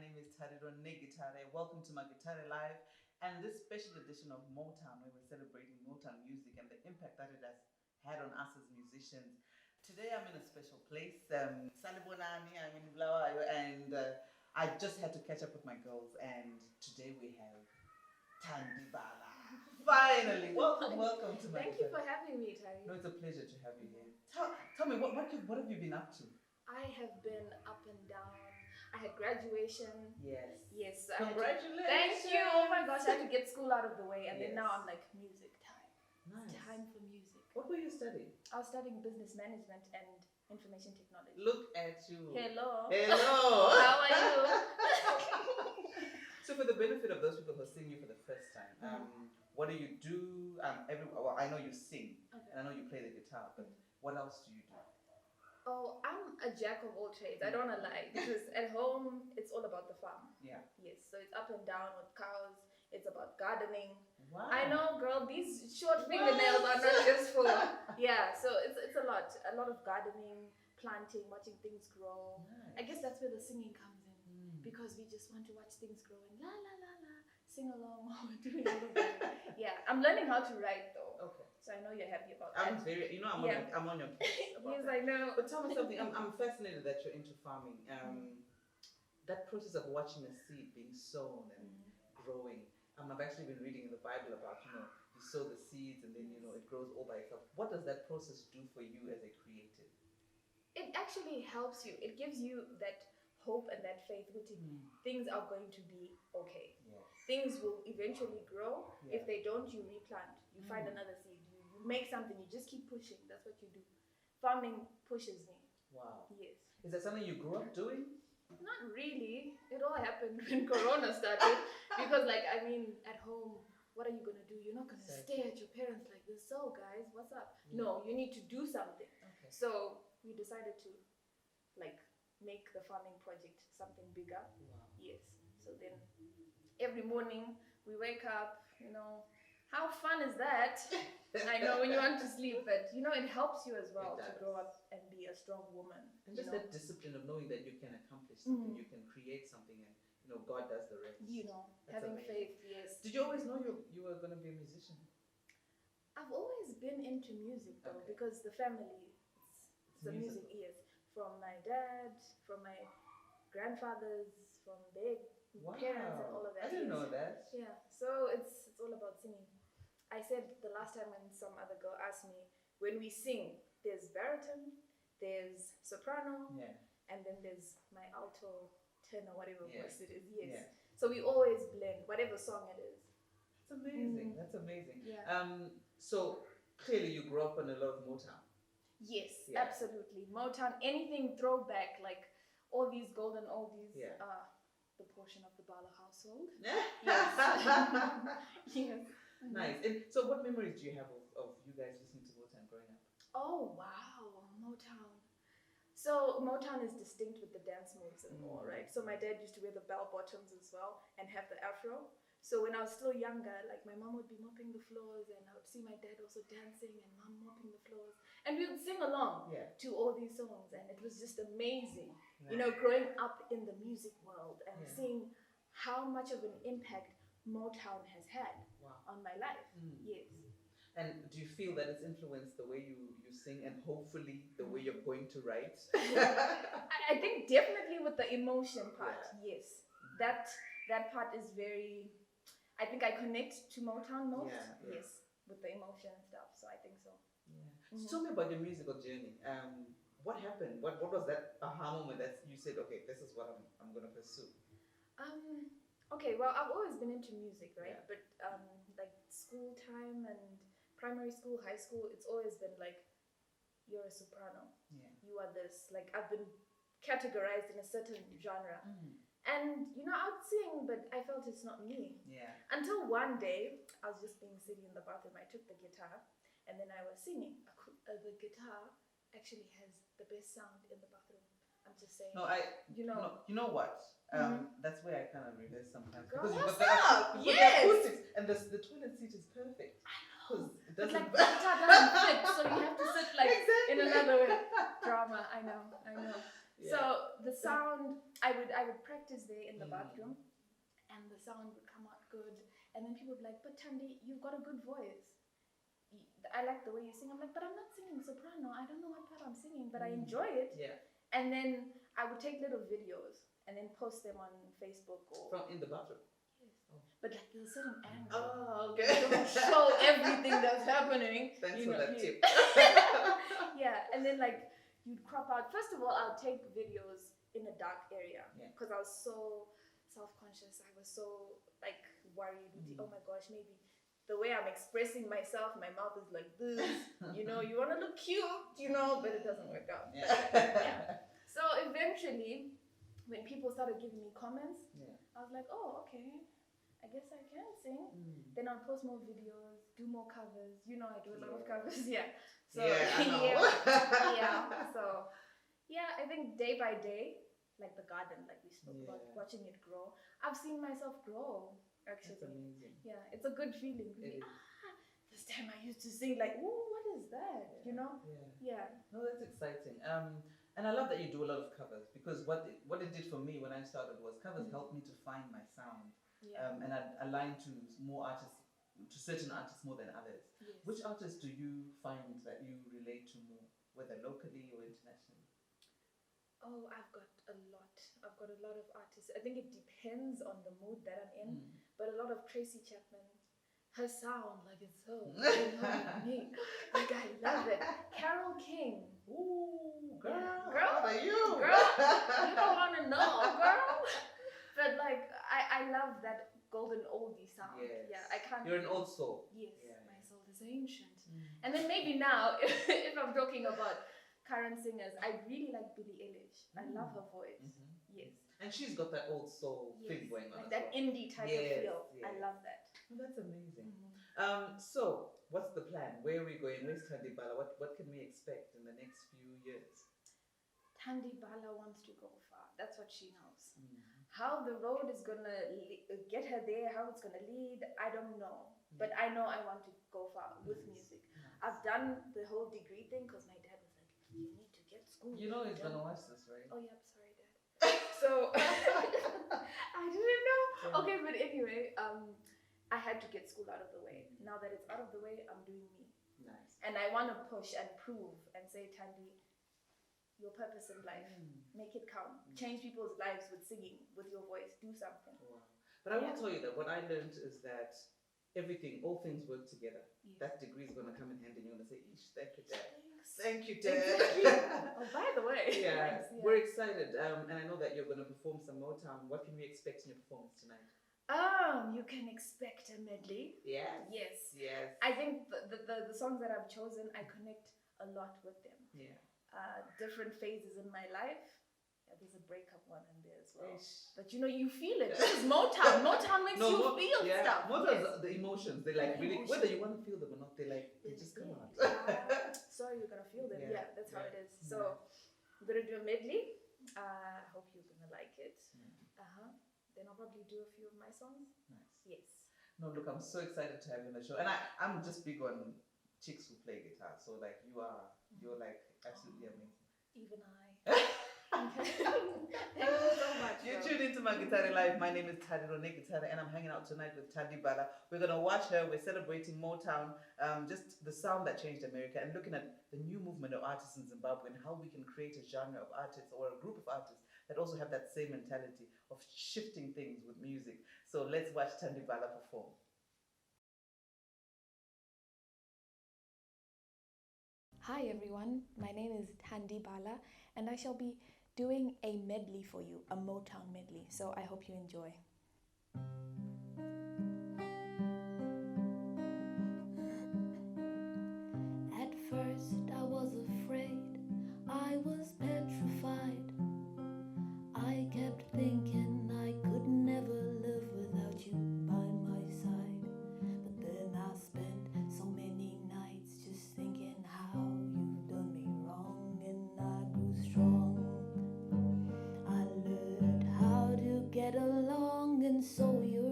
name is Thandi Magitare. Welcome to Magitare Live and this special edition of Motown where we're celebrating Motown music and the impact that it has had on us as musicians. Today I'm in a special place, Salibonani, I'm in Bulawayo, and I just had to catch up with my girls, and today we have Thandi Bhala. Finally, welcome to Thank you for having me, Tari. No, it's a pleasure to have you here. Tell me, what have you been up to? I have been up and down. I had graduation. Yes. Yes. Congratulations. Thank you. Oh my gosh, I had to get school out of the way, and then now I'm like, music time. Nice. It's time for music. What were you studying? I was studying business management and information technology. Look at you. Hello. Hello. How are you? So, for the benefit of those people who are seeing you for the first time, what do you do? Well, I know you sing, and I know you play the guitar, but what else do you do? Oh, I'm a jack of all trades. I don't want to lie, because at home it's all about the farm. Yeah. Yes, so it's up and down with cows. It's about gardening. Wow. I know, girl. These short fingernails are not just for. Yeah, so it's a lot of gardening, planting, watching things grow. Nice. I guess that's where the singing comes in, because we just want to watch things grow and la la la la, sing along while we're doing all of that. Yeah, I'm learning how to write though. Okay. So I know you're happy about that. I'm very, I'm on your case about yes, that. I know. But tell me something. I'm fascinated that you're into farming. That process of watching a seed being sown and growing. I've actually been reading in the Bible about, you sow the seeds and then, it grows all by itself. What does that process do for you as a creative? It actually helps you. It gives you that hope and that faith that things are going to be okay. Yes. Things will eventually grow. Yeah. If they don't, you replant. You find another seed. You make something. You just keep pushing. That's what you do. Farming pushes me. Wow. Yes. Is that something you grew up doing? Not really. It all happened when Corona started. Because, at home, what are you going to do? You're not going to stay at your parents like this. So, guys, what's up? Yeah. No, you need to do something. Okay. So, we decided to, make the farming project something bigger. Wow. Yes. So then, every morning, we wake up, how fun is that? I know when you want to sleep, but it helps you as well to grow up and be a strong woman. And just that discipline of knowing that you can accomplish something, you can create something, and God does the rest. Having faith, yes. Did you always know you were going to be a musician? I've always been into music though, because the family, it's the music ears. From my dad, from my grandfathers, from their parents and all of that. I didn't know that. Yeah, so it's all about singing. I said the last time when some other girl asked me, when we sing, there's baritone, there's soprano, and then there's my alto, tenor, whatever voice it is. Yes. Yeah. So we always blend, whatever song it is. That's amazing. That's amazing. Yeah. So clearly you grew up on a lot of Motown. Yes, absolutely. Motown, anything throwback, like all these golden oldies, the portion of the Bhala household. Yes. Yes. Nice. And so what memories do you have of you guys listening to Motown growing up? Oh, wow. Motown. So Motown is distinct with the dance moves and all, right? So my dad used to wear the bell bottoms as well and have the afro. So when I was still younger, my mom would be mopping the floors and I would see my dad also dancing and mom mopping the floors. And we would sing along to all these songs, and it was just amazing. Right. Growing up in the music world and seeing how much of an impact Motown has had on my life. Yes. And do you feel that it's influenced the way you sing and hopefully the way you're going to write? I think definitely with the emotion part, yes. That part is very, I think I connect to Motown most. Yes, with the emotion and stuff, so I think so. Yeah. So tell me about your musical journey. What happened? What was that aha moment that you said, okay, this is what I'm going to pursue? Okay, well, I've always been into music, right? Yeah. But school time and primary school, high school, it's always been you're a soprano. Yeah. You are this. I've been categorized in a certain genre. And, I would sing, but I felt it's not me. Yeah. Until one day, I was just being silly in the bathroom. I took the guitar, and then I was singing. The guitar actually has the best sound in the bathroom. I'm just saying. No, you know what? That's where I kind of reverse sometimes. Girl, because what's you've got the acoustics, and the toilet seat is perfect. I know. It doesn't. But the guitar doesn't fit, so you have to sit in another drama. I know. Yeah. So the sound, I would practice there in the bathroom, and the sound would come out good. And then people would be like, "But Thandi, you've got a good voice. I like the way you sing." I'm like, "But I'm not singing soprano. I don't know what part I'm singing, but I enjoy it." Yeah. And then I would take little videos and then post them on Facebook or from in the bathroom. Yes. Oh. But like there's a certain angle. Oh, okay. You don't show everything that's happening. Thanks for that tip. Yeah, and then like you'd crop out. First of all, I'll take videos in a dark area because I was so self-conscious. I was so like worried. Oh my gosh, maybe the way I'm expressing myself, my mouth is like this. You know, you want to look cute, you know, but it doesn't work out. Yeah. So eventually, when people started giving me comments, I was like, oh, okay, I guess I can sing. Then I'll post more videos, do more covers. You know, I do a lot of covers. Yeah. So I know. yeah. So yeah, I think day by day, like the garden, like we spoke about, watching it grow. I've seen myself grow. Actually, that's amazing. Yeah, it's a good feeling. Really. This time I used to sing like, "Ooh, what is that?" You know? Yeah. No, that's exciting. And I love that you do a lot of covers because what it did for me when I started was covers helped me to find my sound. And I align to more artists, to certain artists more than others. Yes. Which artists do you find that you relate to more, whether locally or internationally? Oh, I've got a lot. I've got a lot of artists. I think it depends on the mood that I'm in. But a lot of Tracy Chapman, her sound, like it's so unique. Like I love it. Carole King. Ooh, girl. Girl, what are you? Girl, you don't want to know, girl. But like, I love that golden oldie sound. Yes. Yeah, I can't. You're an old soul. Yes, my soul is ancient. And then maybe now, if I'm talking about current singers, I really like Billie Eilish. I love her voice. Yes. And she's got that old soul thing going on. Like that indie type of feel. I love that. Oh, that's amazing. So, what's the plan? Where are we going? Where's Thandi Bhala? What can we expect in the next few years? Thandi Bhala wants to go far. That's what she knows. How the road is going to get her there, how it's going to lead, I don't know. But I know I want to go far with music. I've done the whole degree thing because my dad was like, you need to get school. You know he's going to watch this, right? Oh, yeah, I'm sorry, Dad. So, I didn't know. Okay, but anyway, I had to get school out of the way. Now that it's out of the way, I'm doing me. Nice. And I want to push and prove and say, Thandi, your purpose in life, make it count. Change people's lives with singing, with your voice. Do something. Wow. But I will tell you that what I learned is that all things work together. Yes. That degree is going to come in handy and you're going to say, Ish, thank you, Dad. Thank you, Dad. Exactly. Oh, by the way. We're excited. And I know that you're going to perform some Motown. What can we expect in your performance tonight? You can expect a medley. Yeah. Yes. Yes. I think the songs that I've chosen, I connect a lot with them. Yeah. Different phases in my life. Yeah, there's a breakup one in there as well. Ish. But you know, you feel it. This is Motown. Motown makes you feel stuff. Motown, the emotions, they like really, whether you want to feel them or not, they just come out. Sorry, you're gonna feel them. Yeah, that's how it is. So I'm gonna do a medley. I hope you're gonna like it. Then I'll probably do a few of my songs. Nice. Yes. No, look, I'm so excited to have you on the show. And I'm just big on chicks who play guitar. So like you're like absolutely amazing. Even I. Thank you so much. You tuned into Magitare Live. My name is Magitare, and I'm hanging out tonight with Thandi Bhala. We're gonna watch her. We're celebrating Motown, just the sound that changed America, and looking at the new movement of artists in Zimbabwe and how we can create a genre of artists or a group of artists that also have that same mentality of shifting things with music. So let's watch Thandi Bhala perform. Hi everyone, my name is Thandi Bhala, and I shall be doing a medley for you, a Motown medley. So I hope you enjoy. At first I was afraid, I was petrified. I kept thinking I could never live without you by my side. But then I spent so many nights just thinking how you've done me wrong, and I grew strong. I learned how to get along, and so you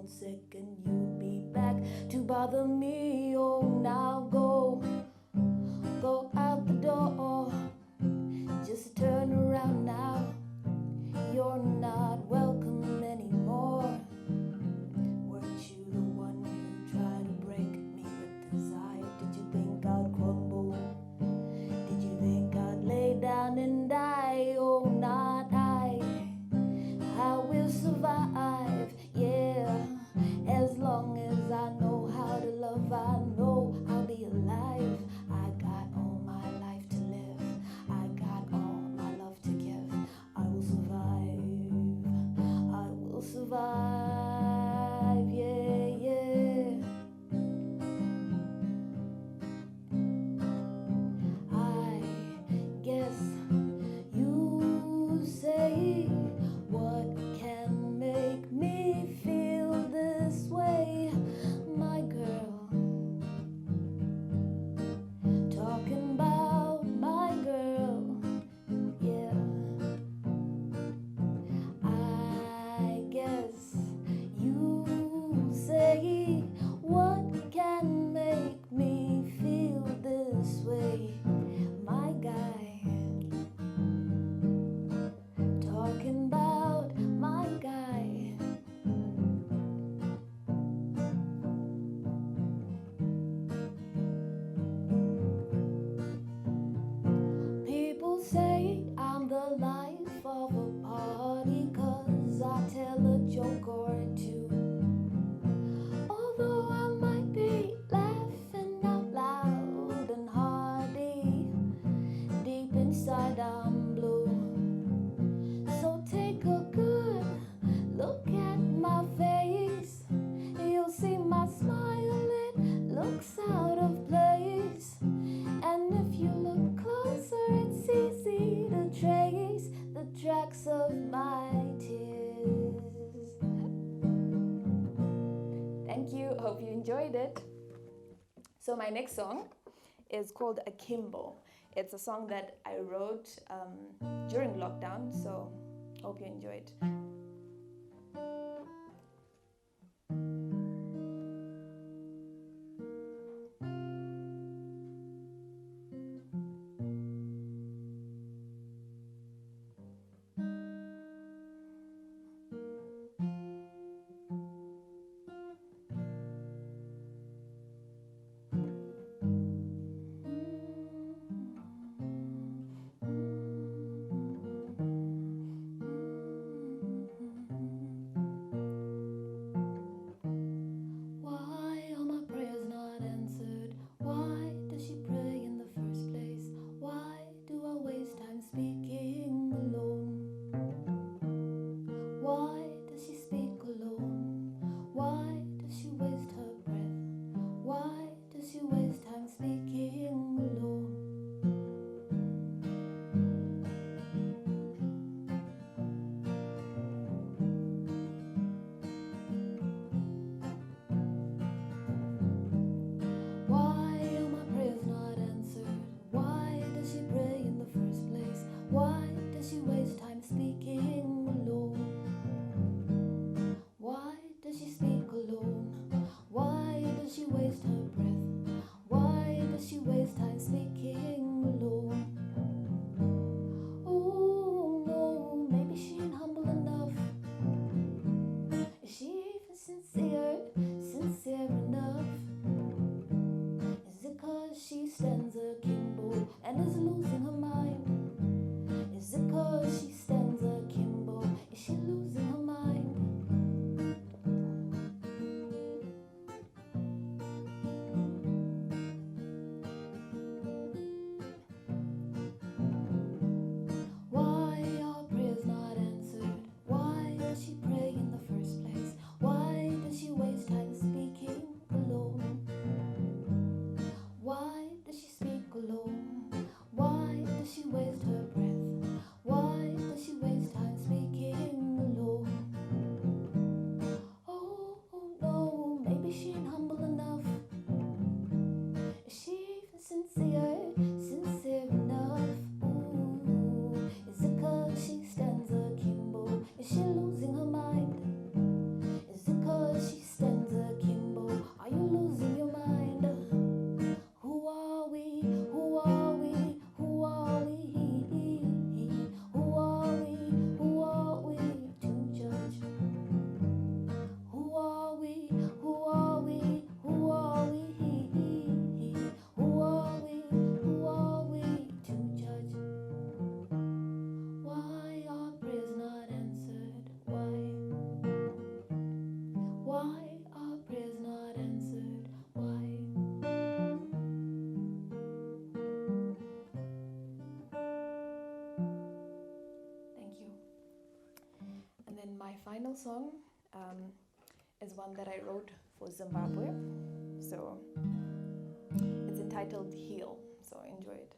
phone sick and you'd be back to bother me. Oh, now go out the door. Just turn around now. You're not welcome anymore. Weren't you the one who tried to break me with desire? Did you think I'd crumble? Did you think I'd lay down and die? Oh, not I. I will survive, yeah. As long as I know how to love, I know I'll be alive. I got all my life to live. I got all my love to give. I will survive. I will survive, yeah, yeah. I guess you say, what can make me feel this way, my girl? Talking about my girl, yeah. I guess you say, what can make me feel this way, my guy? Talking about my guy. People say I'm the life of a party, 'cause I tell a joke or two. Although I might be laughing out loud and hearty, deep inside I'm blue. So take a good look at my face. You'll see my smile, it looks out of place. And if you look closer, it's easy to trace the tracks of my tears. Thank you, hope you enjoyed it. So my next song is called Akimbo. It's a song that I wrote during lockdown, so hope you enjoyed. Is it 'cause she song is one that I wrote for Zimbabwe. So it's entitled Heal. So enjoy it.